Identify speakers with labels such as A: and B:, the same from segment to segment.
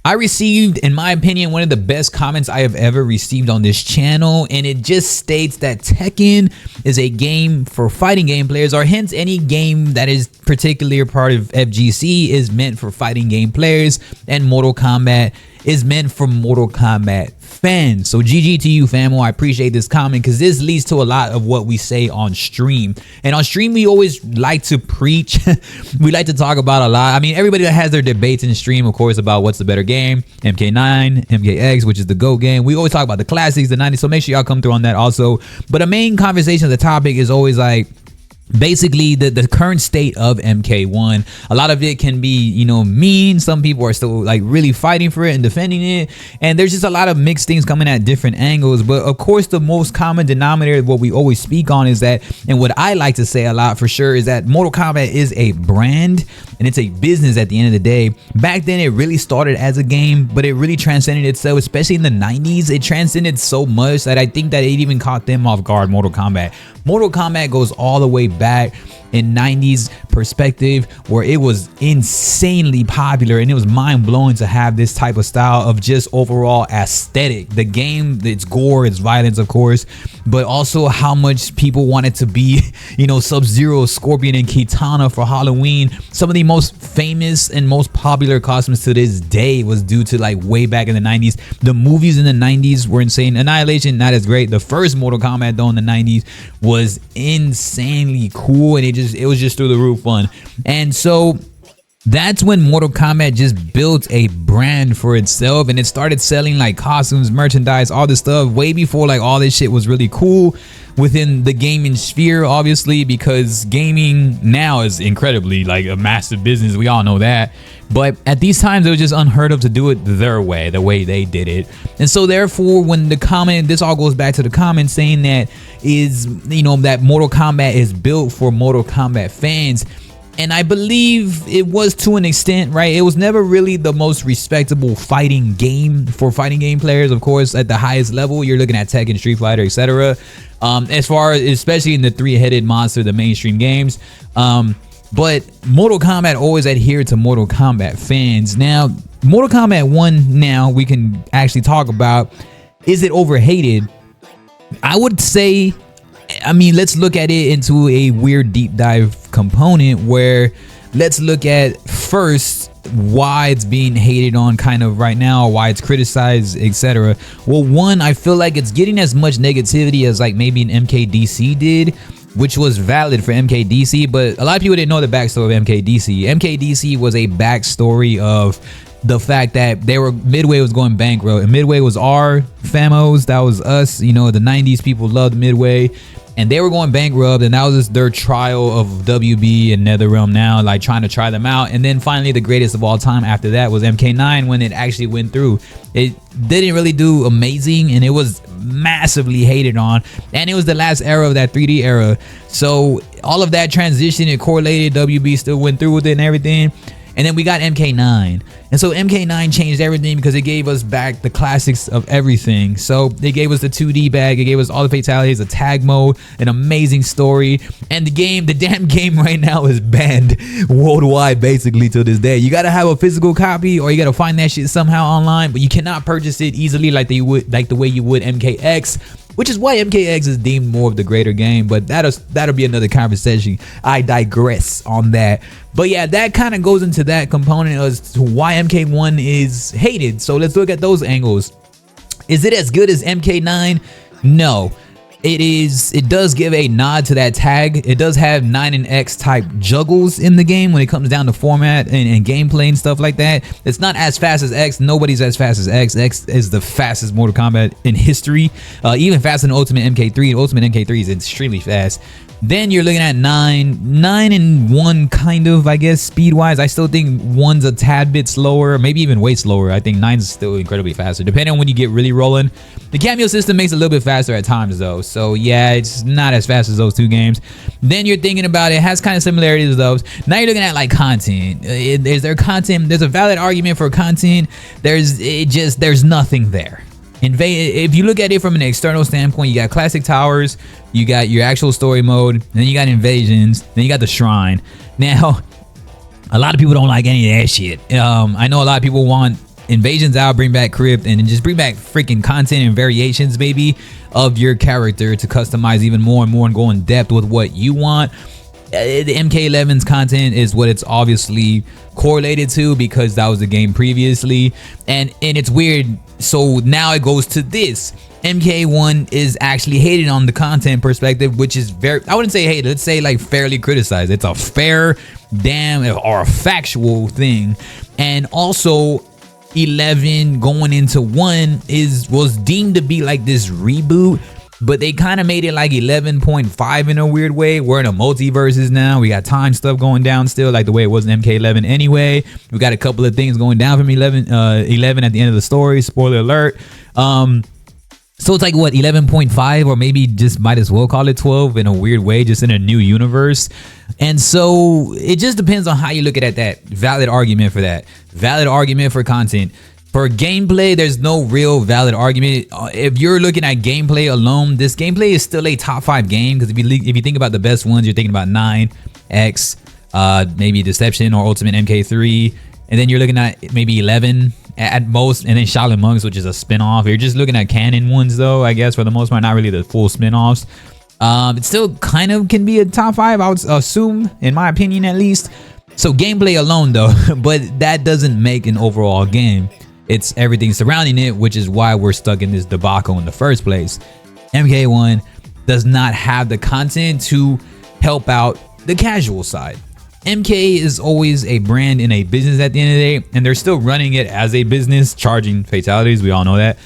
A: I received, in my opinion, one of the best comments I have ever received on this channel, and it just states that Tekken is a game for fighting game players, or hence any game that is particularly a part of FGC is meant for fighting game players, and Mortal Kombat is meant for Mortal Kombat fans. So GG to you, famo. I appreciate this comment because this leads to a lot of what we say on stream. And on stream, we always like to preach. We like to talk about a lot. I mean, everybody that has their debates in stream, of course, about what's the better game, MK9, MKX, which is the GOAT game. We always talk about the classics, the 90s. So make sure y'all come through on that also. But a main conversation, the topic is always like, basically the current state of MK1. A lot of it can be, you know, mean. Some people are still like really fighting for it and defending it, and there's just a lot of mixed things coming at different angles. But of course, the most common denominator, what we always speak on, is that, and what I like to say a lot for sure, is that Mortal Kombat is a brand and it's a business at the end of the day. Back then it really started as a game, but it really transcended itself, especially in the 90s. It transcended so much that I think that it even caught them off guard. Mortal Kombat goes all the way back in 90s perspective, where it was insanely popular and it was mind-blowing to have this type of style of just overall aesthetic. The game, its gore, its violence, of course, but also how much people wanted to be, you know, Sub-Zero, Scorpion, and Kitana for Halloween. Some of the most famous and most popular costumes to this day was due to like way back in the 90s. The movies in the 90s were insane. Annihilation, not as great. The first Mortal Kombat though in the 90s was insanely cool, and it was just through the roof fun. And so that's when Mortal Kombat just built a brand for itself, and it started selling like costumes, merchandise, all this stuff way before like all this shit was really cool within the gaming sphere, obviously, because gaming now is incredibly like a massive business. We all know that. But at these times, it was just unheard of to do it their way, the way they did it. And so therefore, when the comment, this all goes back to the comment saying that is, you know, that Mortal Kombat is built for Mortal Kombat fans. And I believe it was to an extent, right? It was never really the most respectable fighting game for fighting game players. Of course, at the highest level, you're looking at Tekken, Street Fighter, etc. As far as, especially in the three-headed monster, the mainstream games. But Mortal Kombat always adhered to Mortal Kombat fans. Now, Mortal Kombat 1, now we can actually talk about, is it overhated? I would say, I mean, let's look at it into a weird deep dive component where let's look at first why it's being hated on kind of right now, why it's criticized, etc. Well, one, I feel like it's getting as much negativity as like maybe an MKDC did, which was valid for MKDC, but a lot of people didn't know the backstory of MKDC. MKDC was a backstory of the fact that Midway was going bankrupt, and Midway was our famos, that was us, you know, the 90s people loved Midway, and they were going bankrupt, and that was just their trial of WB and NetherRealm now, like trying to try them out. And then finally the greatest of all time after that was MK9, when it actually went through. It didn't really do amazing, and it was massively hated on, and it was the last era of that 3D era. So all of that transition, it correlated, WB still went through with it and everything. And then we got MK9. And so MK9 changed everything because it gave us back the classics of everything. So they gave us the 2D bag, it gave us all the fatalities, a tag mode, an amazing story. And the damn game right now is banned worldwide basically to this day. You gotta have a physical copy, or you gotta find that shit somehow online, but you cannot purchase it easily like the way you would MKX. Which is why MKX is deemed more of the greater game, but that'll be another conversation. I digress on that. But yeah, that kind of goes into that component as to why MK1 is hated. So let's look at those angles. Is it as good as MK9? No. It does give a nod to that tag. It does have 9 and X type juggles in the game when it comes down to format and gameplay and stuff like that. It's not as fast as X. Nobody's as fast as X. X is the fastest Mortal Kombat in history, even faster than Ultimate MK3. Ultimate MK3 is extremely fast. Then you're looking at 9 and 1 kind of, I guess, speed wise. I still think 1's a tad bit slower, maybe even way slower. I think 9's still incredibly faster, depending on when you get really rolling. The cameo system makes it a little bit faster at times though, so yeah, it's not as fast as those two games. Then you're thinking about it has kind of similarities to those. Now you're looking at like content. Is there content? There's a valid argument for content. There's nothing there. If you look at it from an external standpoint, you got classic towers, you got your actual story mode, and then you got invasions, then you got the shrine. Now, a lot of people don't like any of that shit. I know a lot of people want Invasions out, bring back Crypt, and then just bring back freaking content and variations maybe of your character to customize even more and more and go in depth with what you want. The MK11's content is what it's obviously correlated to because that was the game previously, and it's weird. So now it goes to this. MK1 is actually hated on the content perspective, which is very, I wouldn't say hated, let's say like fairly criticized. It's a fair damn or a factual thing. And also 11 going into 1 was deemed to be like this reboot, but they kind of made it like 11.5 in a weird way. We're in a multiverses now. We got time stuff going down still, like the way it was in MK11 anyway. We got a couple of things going down from 11 at the end of the story. Spoiler alert. So it's like what, 11.5, or maybe just might as well call it 12 in a weird way, just in a new universe. And so it just depends on how you look at that. Valid argument for that. Valid argument for content. For gameplay, there's no real valid argument. If you're looking at gameplay alone, this gameplay is still a top 5 game, because if you think about the best ones, you're thinking about 9, X, maybe Deception or Ultimate MK3, and then you're looking at maybe 11 at most, and then Shaolin Monks, which is a spin-off. You're just looking at canon ones though, I guess, for the most part, not really the full spin-offs. It still kind of can be a top 5, I would assume, in my opinion at least. So gameplay alone though, but that doesn't make an overall game. It's everything surrounding it, which is why we're stuck in this debacle in the first place. MK1 does not have the content to help out the casual side. MK is always a brand and a business at the end of the day, and they're still running it as a business, charging fatalities. We all know that.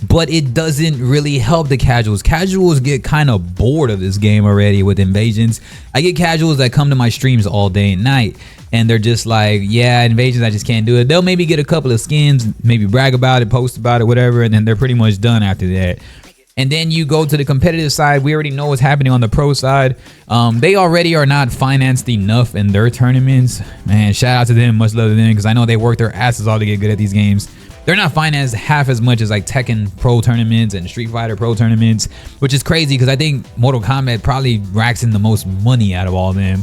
A: But it doesn't really help the casuals. Casuals get kind of bored of this game already with Invasions. I get casuals that come to my streams all day and night, and they're just like, yeah, Invasions, I just can't do it. They'll maybe get a couple of skins, maybe brag about it, post about it, whatever, and then they're pretty much done after that. And then you go to the competitive side. We already know what's happening on the pro side. They already are not financed enough in their tournaments. Man, shout out to them. Much love to them, because I know they work their asses off to get good at these games. They're not financed half as much as like Tekken Pro tournaments and Street Fighter Pro tournaments, which is crazy, because I think Mortal Kombat probably racks in the most money out of all of them.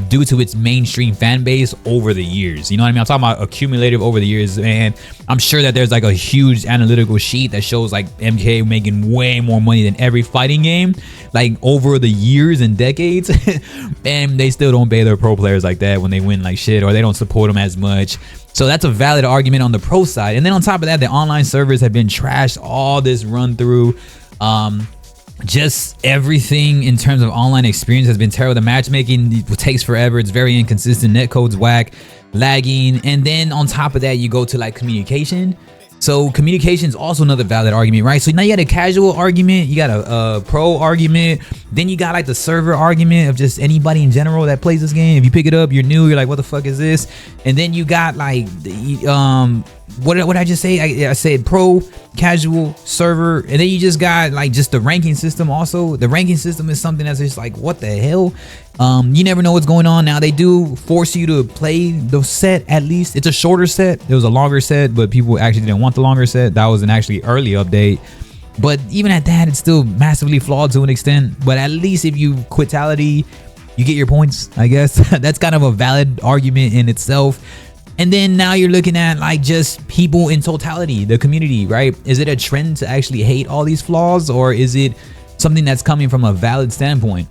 A: Due to its mainstream fan base over the years. You know what I mean? I'm talking about accumulative over the years, and I'm sure that there's like a huge analytical sheet that shows like MK making way more money than every fighting game, like over the years and decades. And they still don't pay their pro players like that when they win like shit, or they don't support them as much. So that's a valid argument on the pro side. And then on top of that, the online servers have been trashed all this run through. Just everything in terms of online experience has been terrible. The matchmaking takes forever. It's very inconsistent. Netcode's whack, lagging. And then on top of that, you go to like communication. So communication is also another valid argument, right? So now you got a casual argument, you got a pro argument, then you got like the server argument of just anybody in general that plays this game. If you pick it up, you're new, you're like, what the fuck is this? And then you got like what did I just say? I said pro, casual, server, and then you just got like just the ranking system. Also, the ranking system is something that's just like, what the hell? You never know what's going on. Now they do force you to play the set. At least it's a shorter set. It was a longer set, but people actually didn't want the longer set. That was an actually early update, but even at that, it's still massively flawed to an extent. But at least if you quitality, you get your points, I guess. That's kind of a valid argument in itself. And then now you're looking at like just people in totality, the community, right? Is it a trend to actually hate all these flaws, or is it something that's coming from a valid standpoint?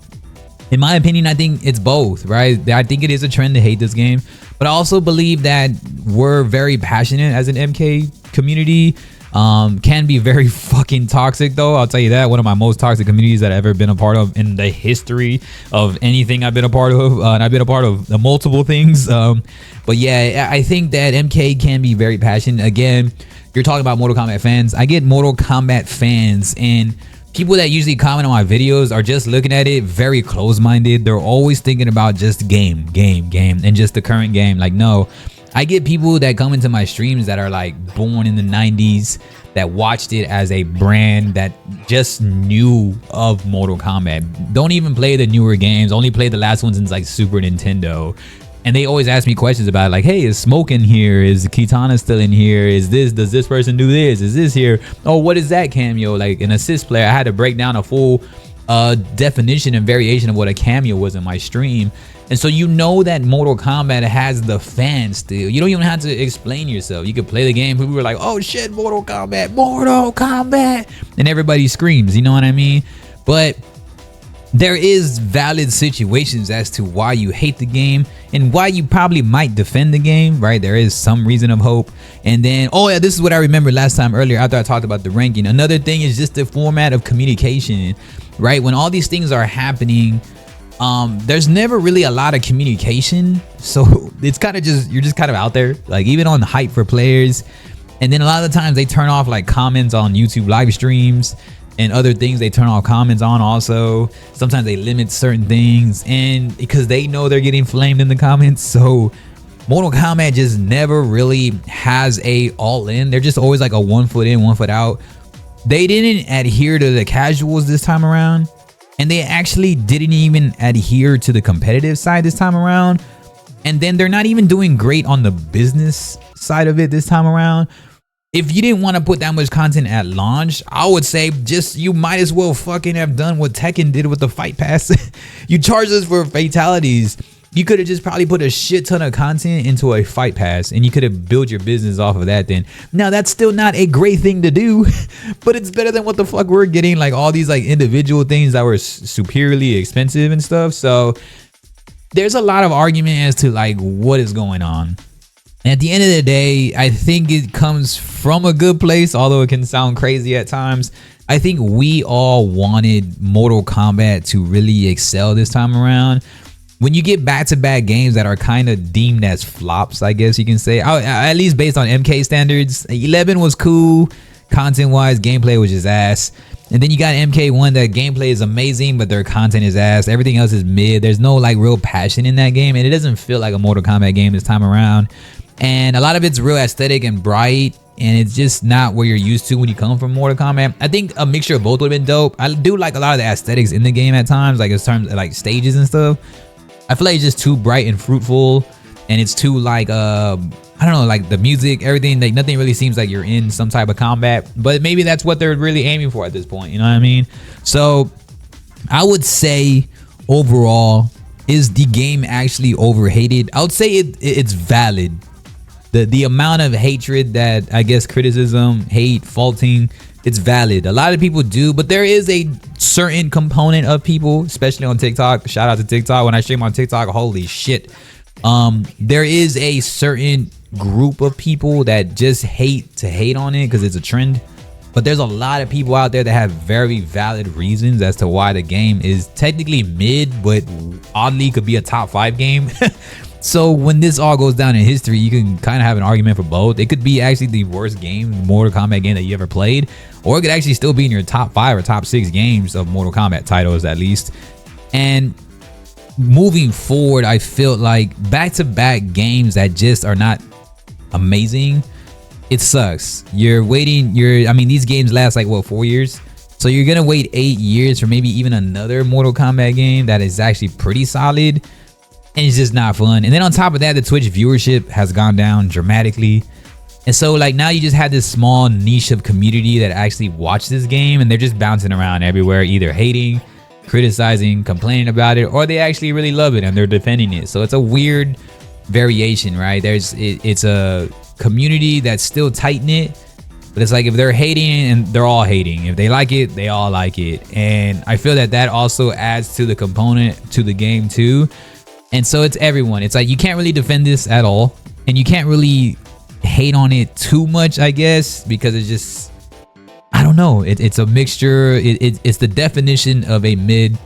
A: In my opinion, I think it's both, right? I think it is a trend to hate this game, but I also believe that we're very passionate as an MK community. Can be very fucking toxic though, I'll tell you that. One of my most toxic communities that I've ever been a part of in the history of anything I've been a part of, and I've been a part of multiple things. But yeah, I think that MK can be very passionate. Again, you're talking about Mortal Kombat fans. I get Mortal Kombat fans, and people that usually comment on my videos are just looking at it very close-minded. They're always thinking about just game, and just the current game. Like, no, I get people that come into my streams that are like born in the 90s, that watched it as a brand, that just knew of Mortal Kombat. Don't even play the newer games, only play the last ones since like Super Nintendo. And they always ask me questions about it, like, hey, is Smoke in here? Is Kitana still in here? Is this, does this person do this? Is this here? Oh, what is that cameo? Like an assist player. I had to break down a full definition and variation of what a cameo was in my stream. And so you know that Mortal Kombat has the fans still. You don't even have to explain yourself. You could play the game. People were like, oh shit, Mortal Kombat, Mortal Kombat. And everybody screams, you know what I mean? But there is valid situations as to why you hate the game and why you probably might defend the game, right? There is some reason of hope. And then, oh yeah, this is what I remember last time earlier after I talked about the ranking. Another thing is just the format of communication, right? When all these things are happening, there's never really a lot of communication. So it's kind of just, you're just kind of out there, like even on the hype for players. And then a lot of the times they turn off like comments on YouTube live streams and other things. They turn off comments on also. Sometimes they limit certain things, and because they know they're getting flamed in the comments. So Mortal Kombat just never really has a all in. They're just always like a 1 foot in, 1 foot out. They didn't adhere to the casuals this time around, and they actually didn't even adhere to the competitive side this time around. And then they're not even doing great on the business side of it this time around. If you didn't want to put that much content at launch, I would say just you might as well fucking have done what Tekken did with the Fight Pass. You charged us for fatalities. You could have just probably put a shit ton of content into a Fight Pass, and you could have built your business off of that then. Now, that's still not a great thing to do, but it's better than what the fuck we're getting, like all these like individual things that were superiorly expensive and stuff. So there's a lot of argument as to like what is going on. And at the end of the day, I think it comes from a good place, although it can sound crazy at times. I think we all wanted Mortal Kombat to really excel this time around. When you get back-to-back games that are kind of deemed as flops, I guess you can say, at least based on MK standards, 11 was cool, content-wise, gameplay was just ass. And then you got MK1, that gameplay is amazing, but their content is ass. Everything else is mid. There's no like real passion in that game, and it doesn't feel like a Mortal Kombat game this time around. And a lot of it's real aesthetic and bright, and it's just not what you're used to when you come from Mortal Kombat. I think a mixture of both would have been dope. I do like a lot of the aesthetics in the game at times, like in terms of like stages and stuff. I feel like it's just too bright and fruitful, and it's too like I don't know, like the music, everything, like nothing really seems like you're in some type of combat. But maybe that's what they're really aiming for at this point, you know what I mean? So I would say overall, is the game actually overhated? I would say it's valid. The amount of hatred that, I guess, criticism, hate, faulting, it's valid. A lot of people do, but there is a certain component of people, especially on TikTok. Shout out to TikTok. When I stream on TikTok, holy shit. There is a certain group of people that just hate to hate on it because it's a trend. But there's a lot of people out there that have very valid reasons as to why the game is technically mid, but oddly could be a top 5 game. So when this all goes down in history, you can kind of have an argument for both. It could be actually the worst game, Mortal Kombat game that you ever played, or it could actually still be in your top 5 or top 6 games of Mortal Kombat titles at least. And moving forward, I feel like back-to-back games that just are not amazing, it sucks. You're waiting, I mean, these games last like what, 4 years? So you're gonna wait 8 years for maybe even another Mortal Kombat game that is actually pretty solid. And it's just not fun. And then on top of that, the Twitch viewership has gone down dramatically. And so like now you just have this small niche of community that actually watch this game, and they're just bouncing around everywhere, either hating, criticizing, complaining about it, or they actually really love it and they're defending it. So it's a weird variation, right? It's a community that's still tight-knit, but it's like if they're hating, and they're all hating. If they like it, they all like it. And I feel that also adds to the component to the game too. And so it's everyone. It's like you can't really defend this at all, and you can't really hate on it too much, I guess, because it's just, I don't know. It's a mixture. It's the definition of a mid,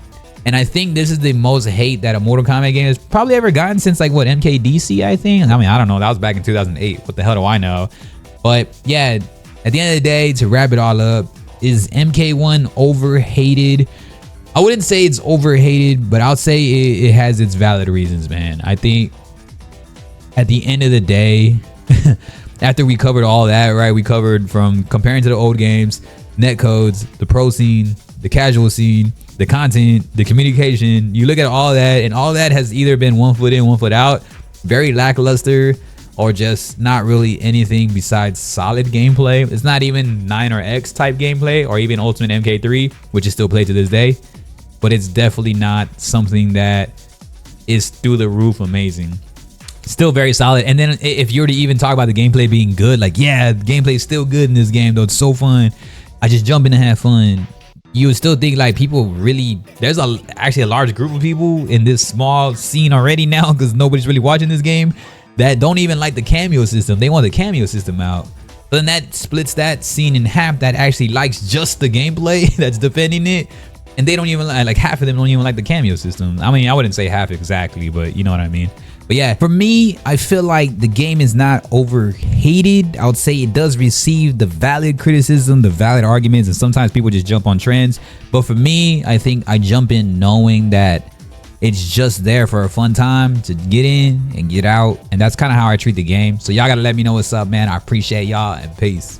A: and I think this is the most hate that a Mortal Kombat game has probably ever gotten since like what, MKDC, I think. I mean, I don't know. That was back in 2008. What the hell do I know? But yeah, at the end of the day, to wrap it all up, is MK1 overhated? I wouldn't say it's overhated, but I'll say it has its valid reasons, man. I think at the end of the day, after we covered all that, right? We covered from comparing to the old games, netcodes, the pro scene, the casual scene, the content, the communication. You look at all that, and all that has either been 1 foot in, 1 foot out, very lackluster, or just not really anything besides solid gameplay. It's not even 9 or X type gameplay, or even Ultimate MK3, which is still played to this day. but it's definitely not something that is through the roof amazing. Still very solid. And then if you were to even talk about the gameplay being good, like, yeah, the gameplay is still good in this game though, it's so fun, I just jump in and have fun, you would still think like people really, there's actually a large group of people in this small scene already now, because nobody's really watching this game, that don't even like the cameo system. They want the cameo system out. But then that splits that scene in half that actually likes just the gameplay that's defending it, and they don't even like half of them don't even like the cameo system. I mean, I wouldn't say half exactly, but you know what I mean. But yeah, for me, I feel like the game is not overhated. I would say it does receive the valid criticism, the valid arguments, and sometimes people just jump on trends. But for me, I think I jump in knowing that it's just there for a fun time to get in and get out. And that's kind of how I treat the game. So y'all got to let me know what's up, man. I appreciate y'all, and peace.